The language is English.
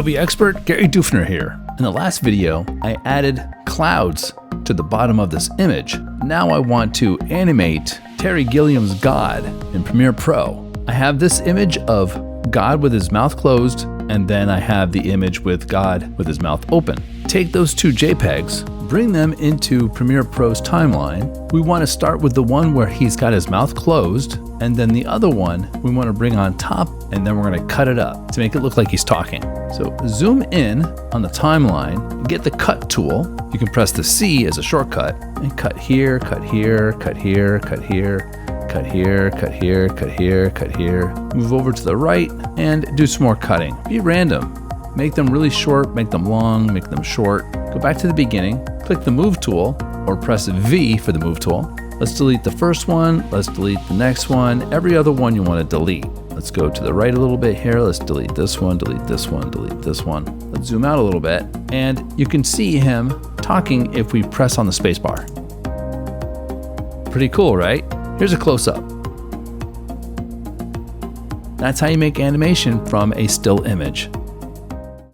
Adobe expert Gary Dufner here. In the last video, I added clouds to the bottom of this image. Now I want to animate Terry Gilliam's God in Premiere Pro. I have this image of God with his mouth closed, and then I have the image with God with his mouth open. Take those two JPEGs, bring them into Premiere Pro's timeline. We want to start with the one where he's got his mouth closed, and then the other one we want to bring on top, and then we're going to cut it up to make it look like he's talking. So zoom in on the timeline, get the cut tool. You can press the C as a shortcut and cut here, cut here, cut here, cut here, cut here, cut here, cut here, cut here. Move over to the right and do some more cutting. Be random. Make them really short, make them long, make them short. Go back to the beginning, click the move tool or press V for the move tool. Let's delete the first one. Let's delete the next one. Every other one you want to delete. Let's go to the right a little bit here. Let's delete this one, delete this one, delete this one. Let's zoom out a little bit. And you can see him talking if we press on the space bar. Pretty cool, right? Here's a close-up. That's how you make animation from a still image.